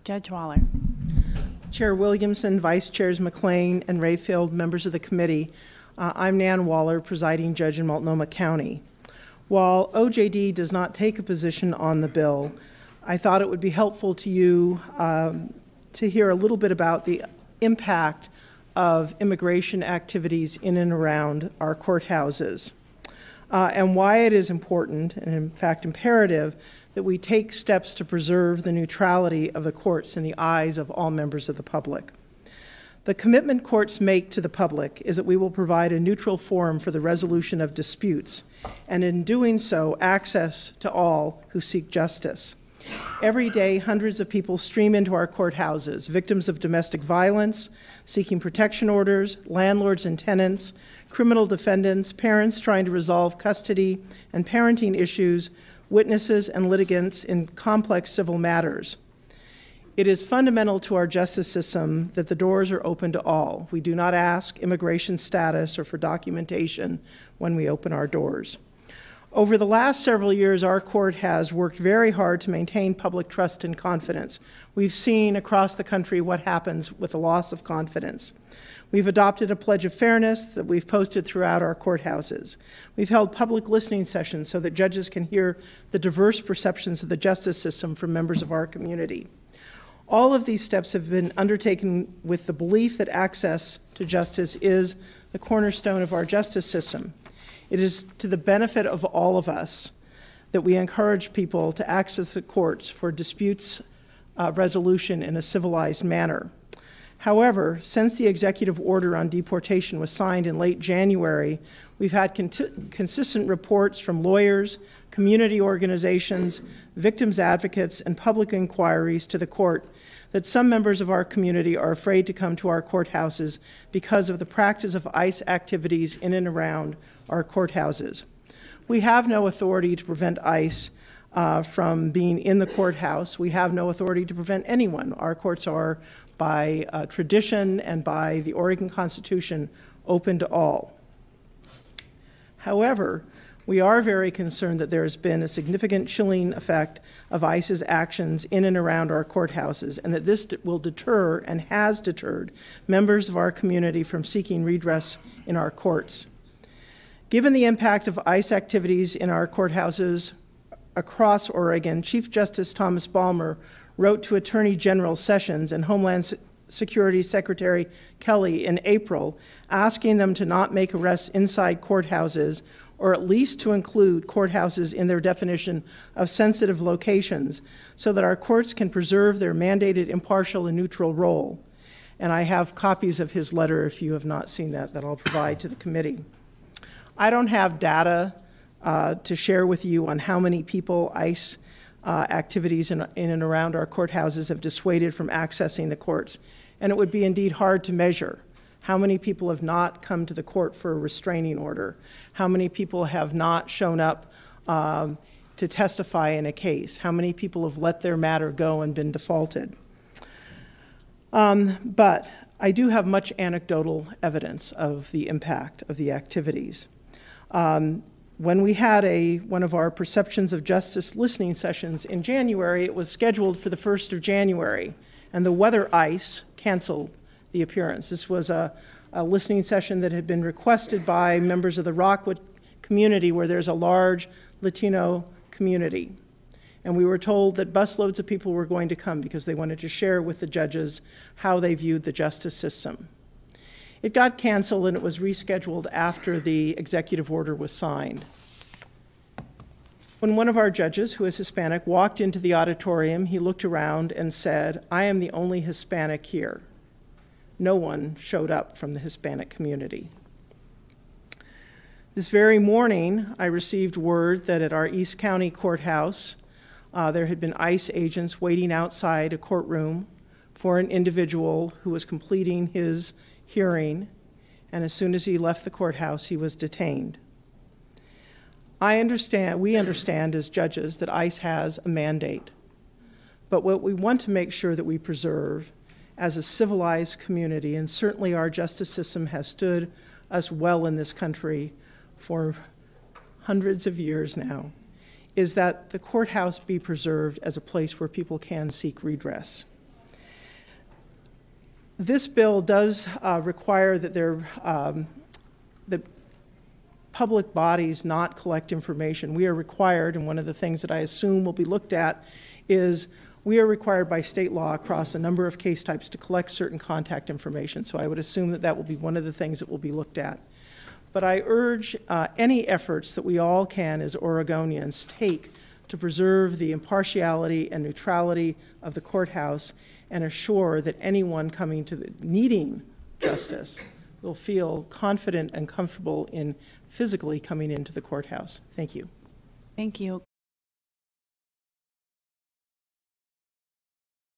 Judge Waller. Chair Williamson, Vice Chairs McLean and Rayfield, members of the committee. I'm Nan Waller, presiding judge in Multnomah County. While OJD does not take a position on the bill, I thought it would be helpful to you to hear a little bit about the impact of immigration activities in and around our courthouses and why it is important, and in fact imperative, that we take steps to preserve the neutrality of the courts in the eyes of all members of the public. The commitment courts make to the public is that we will provide a neutral forum for the resolution of disputes, and in doing so, access to all who seek justice. Every day, hundreds of people stream into our courthouses, victims of domestic violence, seeking protection orders, landlords and tenants, criminal defendants, parents trying to resolve custody and parenting issues, witnesses and litigants in complex civil matters. It is fundamental to our justice system that the doors are open to all. We do not ask immigration status or for documentation when we open our doors. Over the last several years, our court has worked very hard to maintain public trust and confidence. We've seen across the country what happens with the loss of confidence. We've adopted a pledge of fairness that we've posted throughout our courthouses. We've held public listening sessions so that judges can hear the diverse perceptions of the justice system from members of our community. All of these steps have been undertaken with the belief that access to justice is the cornerstone of our justice system. It is to the benefit of all of us that we encourage people to access the courts for disputes resolution in a civilized manner. However, since the executive order on deportation was signed in late January, we've had consistent reports from lawyers, community organizations, victims advocates, and public inquiries to the court that some members of our community are afraid to come to our courthouses because of the practice of ICE activities in and around our courthouses. We have no authority to prevent ICE from being in the courthouse. We have no authority to prevent anyone. Our courts are, by tradition and by the Oregon Constitution, open to all. However, we are very concerned that there has been a significant chilling effect of ICE's actions in and around our courthouses, and that this will deter and has deterred members of our community from seeking redress in our courts. Given the impact of ICE activities in our courthouses across Oregon, Chief Justice Thomas Balmer wrote to Attorney General Sessions and Homeland Security Secretary Kelly in April, asking them to not make arrests inside courthouses, or at least to include courthouses in their definition of sensitive locations, so that our courts can preserve their mandated impartial and neutral role. And I have copies of his letter, if you have not seen that I'll provide to the committee. I don't have data to share with you on how many people ICE activities in and around our courthouses have dissuaded from accessing the courts. And it would be indeed hard to measure how many people have not come to the court for a restraining order, how many people have not shown up to testify in a case, how many people have let their matter go and been defaulted. But I do have much anecdotal evidence of the impact of the activities. When we had one of our perceptions of justice listening sessions in January, it was scheduled for the 1st of January, and the weather ice canceled the appearance. This was a listening session that had been requested by members of the Rockwood community, where there's a large Latino community. And we were told that busloads of people were going to come because they wanted to share with the judges how they viewed the justice system. It got canceled and it was rescheduled after the executive order was signed. When one of our judges, who is Hispanic, walked into the auditorium, he looked around and said, "I am the only Hispanic here." No one showed up from the Hispanic community. This very morning, I received word that at our East County courthouse, there had been ICE agents waiting outside a courtroom for an individual who was completing his hearing, and as soon as he left the courthouse, he was detained. We understand as judges that ICE has a mandate, but what we want to make sure that we preserve as a civilized community, and certainly our justice system has stood us well in this country for hundreds of years now, is that the courthouse be preserved as a place where people can seek redress. This bill does require that that public bodies not collect information. We are required, and one of the things that I assume will be looked at is we are required by state law across a number of case types to collect certain contact information. So I would assume that that will be one of the things that will be looked at. But I urge any efforts that we all can as Oregonians take to preserve the impartiality and neutrality of the courthouse and assure that anyone coming to needing justice will feel confident and comfortable in physically coming into the courthouse. Thank you. Thank you.